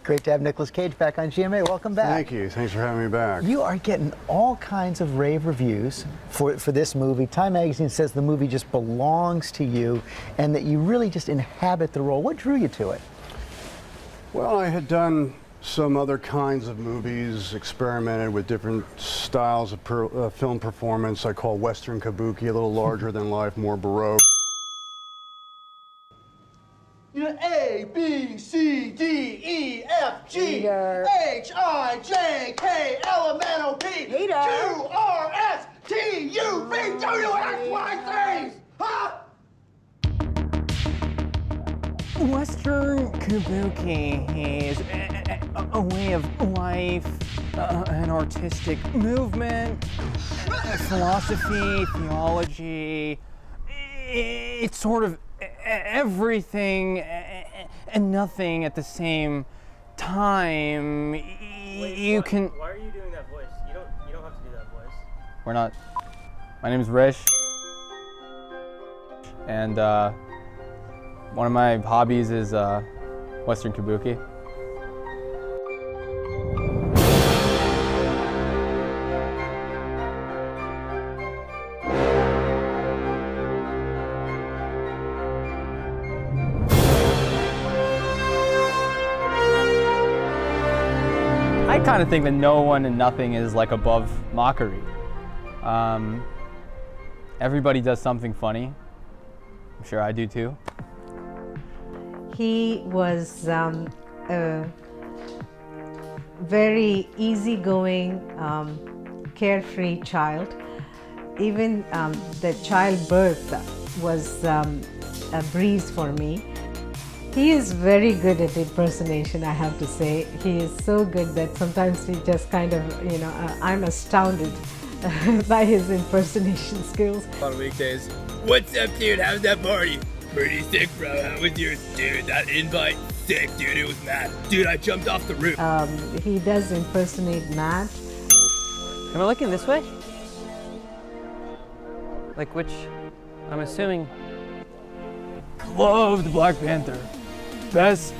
Great to have Nicolas Cage back on GMA. Welcome back. Thank you. Thanks for having me back. You are getting all kinds of rave reviews for this movie. Time Magazine says the movie just belongs to you and that you really just inhabit the role. What drew you to it? Well, I had done some other kinds of movies, experimented with different styles of film performance. I call Western kabuki, a little larger than life, more baroque. You know, A, B, C, D, E, F, G, H, I, J, K, L, M, N, O, P, Q, R, S, T, U, V, W, X, Y, Z! Huh? Western kabuki is a way of life, an artistic movement, philosophy, theology. It's sort of everything and nothing at the same time. You can. Why are you doing that voice? You don't have to do that voice. We're not. My name is Rish, and one of my hobbies is Western kabuki. I kind of think that no one and nothing is like above mockery. Everybody does something funny. I'm sure I do too. He was a very easygoing, carefree child. Even the childbirth was a breeze for me. He is very good at impersonation, I have to say. He is so good that sometimes he just kind of, you know, I'm astounded by his impersonation skills. On weekdays. What's up, dude? How's that party? Pretty sick, bro. How was yours? Dude, that invite, sick, dude. It was mad. Dude, I jumped off the roof. He does impersonate Matt. Am I looking this way? Like which? I'm assuming. Loved Black Panther. Best,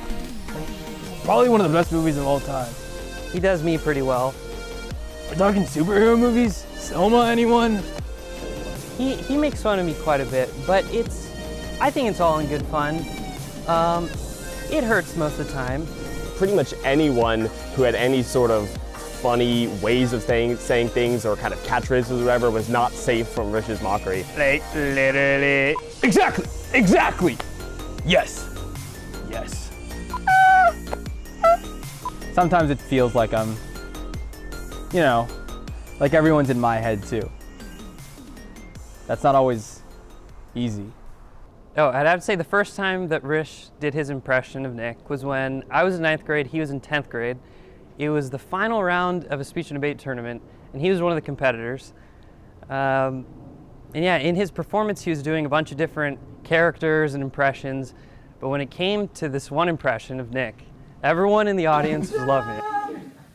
probably one of the best movies of all time. He does me pretty well. We're talking superhero movies? Selma, anyone? He makes fun of me quite a bit, but I think it's all in good fun. It hurts most of the time. Pretty much anyone who had any sort of funny ways of saying things or kind of catchphrases or whatever was not safe from Rish's mockery. Like, literally. Exactly. Yes. Sometimes it feels like I'm, you know, like everyone's in my head too. That's not always easy. Oh, I'd have to say the first time that Rish did his impression of Nick was when I was in 9th grade, he was in 10th grade. It was the final round of a speech and debate tournament, and he was one of the competitors. And yeah, in his performance, he was doing a bunch of different characters and impressions, but when it came to this one impression of Nick, everyone in the audience was loving it.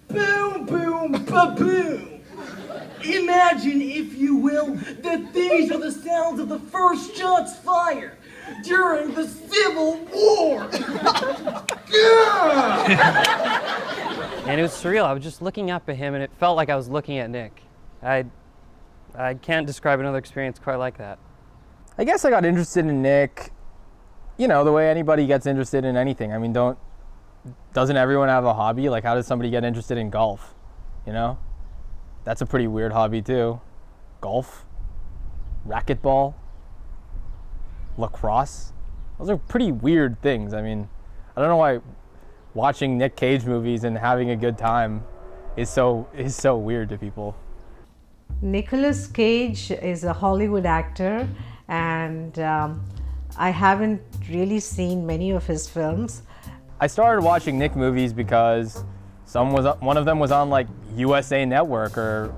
Boom, boom, ba-boom! Imagine, if you will, that these are the sounds of the first shots fired during the Civil War! And it was surreal. I was just looking up at him, and it felt like I was looking at Nick. I can't describe another experience quite like that. I guess I got interested in Nick, you know, the way anybody gets interested in anything. I mean, doesn't everyone have a hobby? Like, how does somebody get interested in golf, you know? That's a pretty weird hobby too. Golf, racquetball, lacrosse. Those are pretty weird things. I mean, I don't know why watching Nick Cage movies and having a good time is so weird to people. Nicolas Cage is a Hollywood actor, and I haven't really seen many of his films. I started watching Nick movies because one of them was on like USA Network or,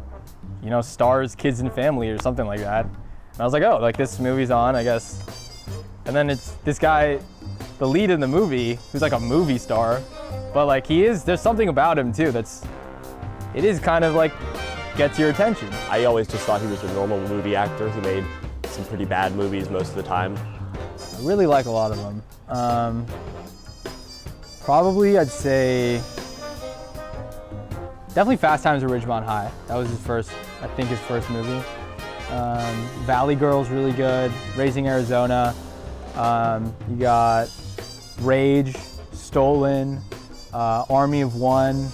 you know, Stars Kids and Family or something like that. And I was like, oh, like this movie's on, I guess. And then it's this guy, the lead in the movie, who's like a movie star, but like there's something about him too it is kind of like gets your attention. I always just thought he was a normal movie actor who made some pretty bad movies most of the time. I really like a lot of them. Probably, I'd say, definitely Fast Times at Ridgemont High. That was his first, I think his first movie. Valley Girl's really good. Raising Arizona. You got Rage, Stolen, Army of One.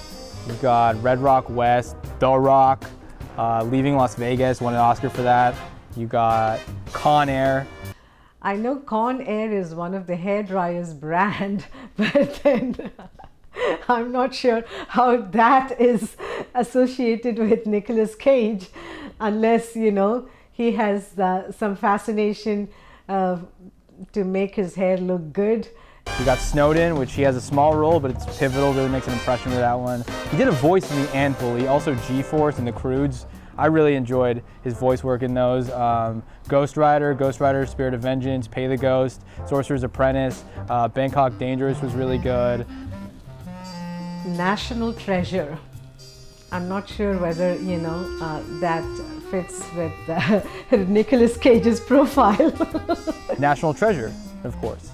You got Red Rock West, The Rock, Leaving Las Vegas, won an Oscar for that. You got Con Air. I know Con Air is one of the hairdryers brand, but then I'm not sure how that is associated with Nicolas Cage, unless, you know, he has some fascination to make his hair look good. You got Snowden, which he has a small role, but it's pivotal, really makes an impression with that one. He did a voice in The Ant Bully, also G-Force and The Croods. I really enjoyed his voice work in those. Ghost Rider, Spirit of Vengeance, Pay the Ghost, Sorcerer's Apprentice, Bangkok Dangerous was really good. National Treasure. I'm not sure whether, you know, that fits with Nicolas Cage's profile. National Treasure, of course.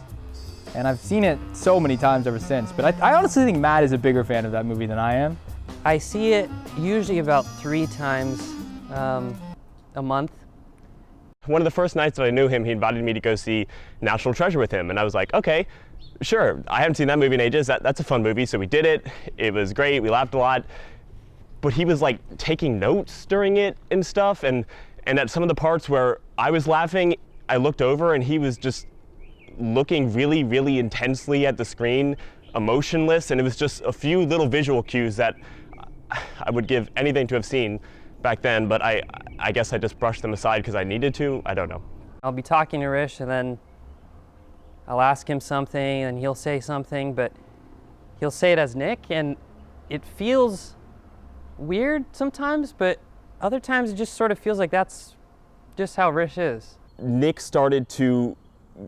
And I've seen it so many times ever since, but I honestly think Matt is a bigger fan of that movie than I am. I see it usually about 3 times a month. One of the first nights that I knew him, he invited me to go see National Treasure with him, and I was like, okay, sure. I haven't seen that movie in ages. That's a fun movie, so we did it. It was great. We laughed a lot. But he was like taking notes during it and stuff, and at some of the parts where I was laughing, I looked over and he was just looking really, really intensely at the screen, emotionless, and it was just a few little visual cues that I would give anything to have seen back then, but I guess I just brushed them aside because I needed to. I don't know. I'll be talking to Rish and then I'll ask him something and he'll say something, but he'll say it as Nick, and it feels weird sometimes, but other times it just sort of feels like that's just how Rish is. Nick started to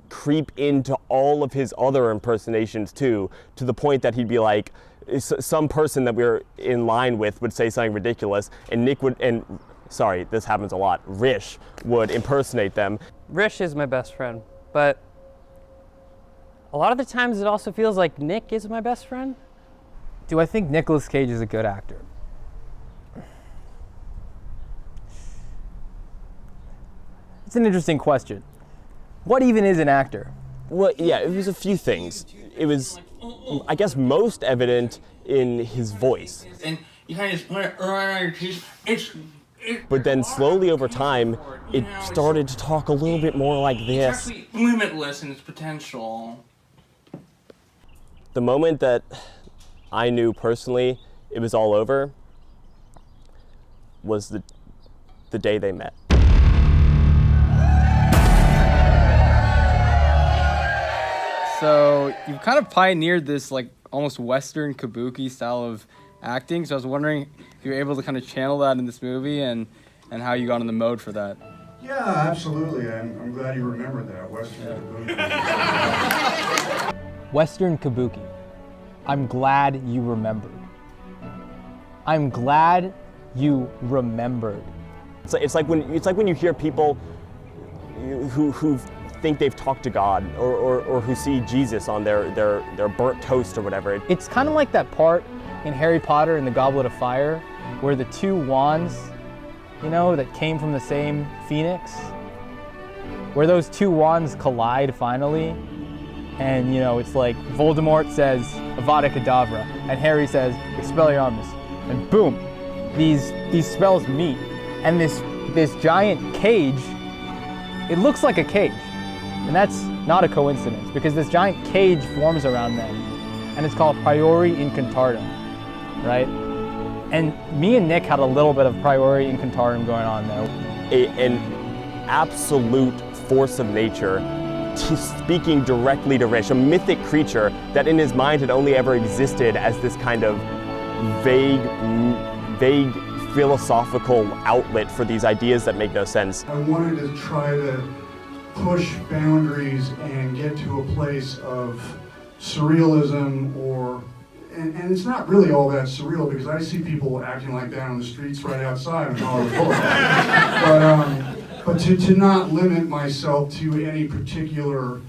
creep into all of his other impersonations too, to the point that he'd be like, some person that we were in line with would say something ridiculous, and Nick would, and sorry, this happens a lot, Rish would impersonate them. Rish is my best friend, but a lot of the times it also feels like Nick is my best friend. Do I think Nicolas Cage is a good actor? It's an interesting question. What even is an actor? Well, yeah, it was a few things. It was, I guess, most evident in his voice. And you kind of just put it right on your teeth. But then slowly over time, it started to talk a little bit more like this. It's actually limitless in its potential. The moment that I knew personally it was all over was the day they met. So you've kind of pioneered this like almost Western kabuki style of acting. So I was wondering if you were able to kind of channel that in this movie and how you got in the mode for that. Yeah, absolutely. I'm glad you remembered that. Western kabuki. Western kabuki. I'm glad you remembered. I'm glad you remembered. It's like when you hear people who think they've talked to God or who see Jesus on their burnt toast or whatever. It's kind of like that part in Harry Potter and the Goblet of Fire where the 2 wands, you know, that came from the same phoenix, where those 2 wands collide finally, and you know, it's like Voldemort says Avada Kedavra and Harry says Expelliarmus, and boom, these spells meet, and this giant cage, it looks like a cage. And that's not a coincidence, because this giant cage forms around them, and it's called Priori Incantatem, right? And me and Nick had a little bit of Priori Incantatem going on there. An absolute force of nature speaking directly to Rish, a mythic creature that in his mind had only ever existed as this kind of vague philosophical outlet for these ideas that make no sense. I wanted to try to push boundaries and get to a place of surrealism, and it's not really all that surreal because I see people acting like that on the streets right outside in Hollywood. But to not limit myself to any particular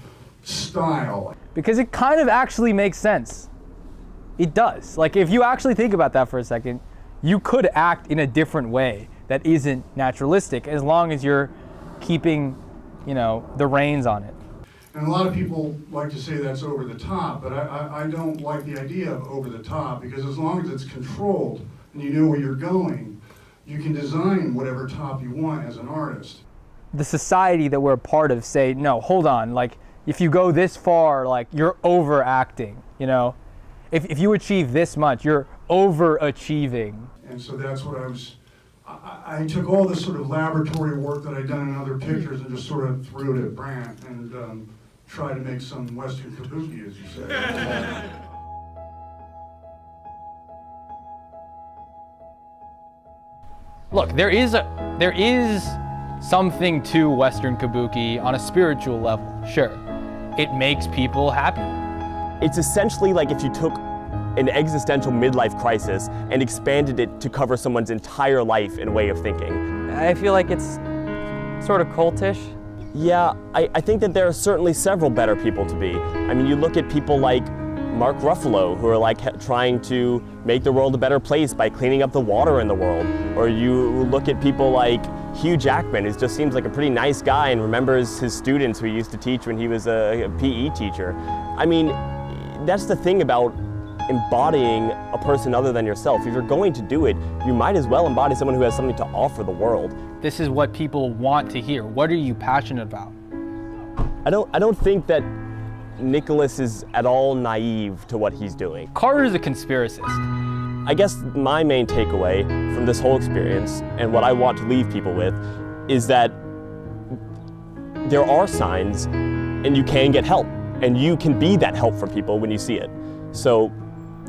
style. Because it kind of actually makes sense. It does. Like, if you actually think about that for a second, you could act in a different way that isn't naturalistic as long as you're keeping, you know, the reins on it. And a lot of people like to say that's over the top, but I don't like the idea of over the top, because as long as it's controlled and you know where you're going, you can design whatever top you want as an artist. The society that we're a part of say, no, hold on, like, if you go this far, like, you're overacting, you know? If you achieve this much, you're overachieving. And so that's what I took all this sort of laboratory work that I'd done in other pictures and just sort of threw it at Brandt and tried to make some Western kabuki, as you say. Look, there is something to Western kabuki on a spiritual level, sure. It makes people happy. It's essentially like if you took an existential midlife crisis and expanded it to cover someone's entire life and way of thinking. I feel like it's sort of cultish. Yeah, I think that there are certainly several better people to be. I mean, you look at people like Mark Ruffalo, who are like trying to make the world a better place by cleaning up the water in the world. Or you look at people like Hugh Jackman, who just seems like a pretty nice guy and remembers his students who he used to teach when he was a PE teacher. I mean, that's the thing about embodying a person other than yourself. If you're going to do it, you might as well embody someone who has something to offer the world. This is what people want to hear. What are you passionate about? I don't think that Nicholas is at all naive to what he's doing. Carter's a conspiracist. I guess my main takeaway from this whole experience and what I want to leave people with is that there are signs and you can get help and you can be that help for people when you see it. So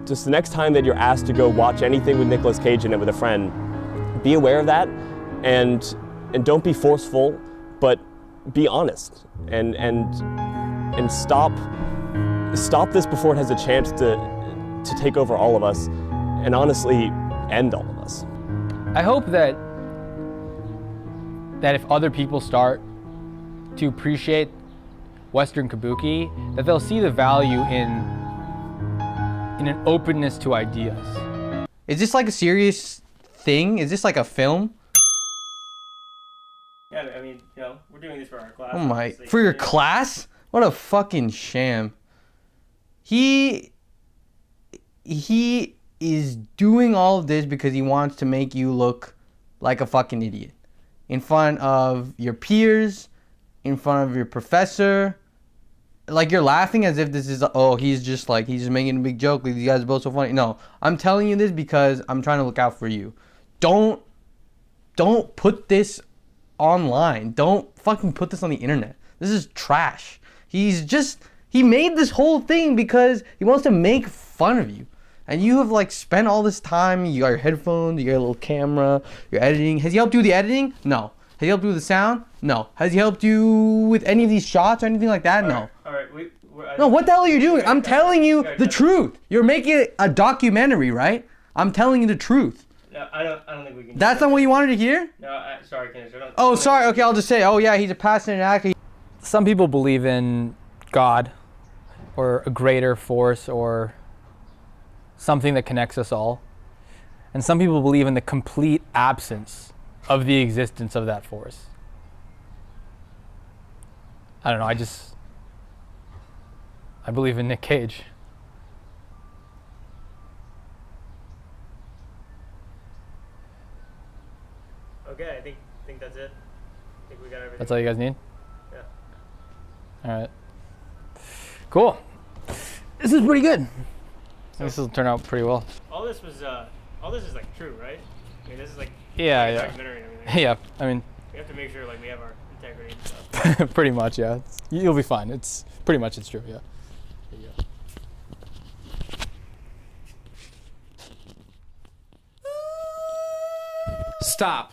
just the next time that you're asked to go watch anything with Nicolas Cage in it with a friend, be aware of that and don't be forceful, but be honest and stop this before it has a chance to take over all of us and honestly end all of us. I hope that if other people start to appreciate Western kabuki, that they'll see the value in an openness to ideas. Is this like a serious thing? Is this like a film? Yeah, I mean, you know, we're doing this for our class. Oh my, for your class? What a fucking sham. He is doing all of this because he wants to make you look like a fucking idiot. In front of your peers, in front of your professor. Like, you're laughing as if this is, oh, he's just making a big joke. Like, these guys are both so funny. No, I'm telling you this because I'm trying to look out for you. Don't put this online. Don't fucking put this on the internet. This is trash. He made this whole thing because he wants to make fun of you. And you have like spent all this time, you got your headphones, you got a little camera, you're editing. Has he helped you with the editing? No. Has he helped you with the sound? No. Has he helped you with any of these shots or anything like that? No. All right. No, what the hell are you doing? I'm telling you the truth. You're making a documentary, right? I'm telling you the truth. No, I don't think we can. That's not what you wanted to hear? No, sorry, Kanish. Oh, sorry. Okay, I'll just say, oh yeah, he's a passionate actor. Some people believe in God or a greater force or something that connects us all. And some people believe in the complete absence of the existence of that force. I don't know, I believe in Nick Cage. Okay, I think that's it. I think we got everything. That's all you guys need? Yeah. All right. Cool. This is pretty good. This will turn out pretty well. All this is like true, right? I mean, this is like Yeah. documentary and everything. Yeah, I mean, We have to make sure like we have our integrity and stuff. pretty much, yeah. You'll be fine. It's true, yeah. There you go. Stop.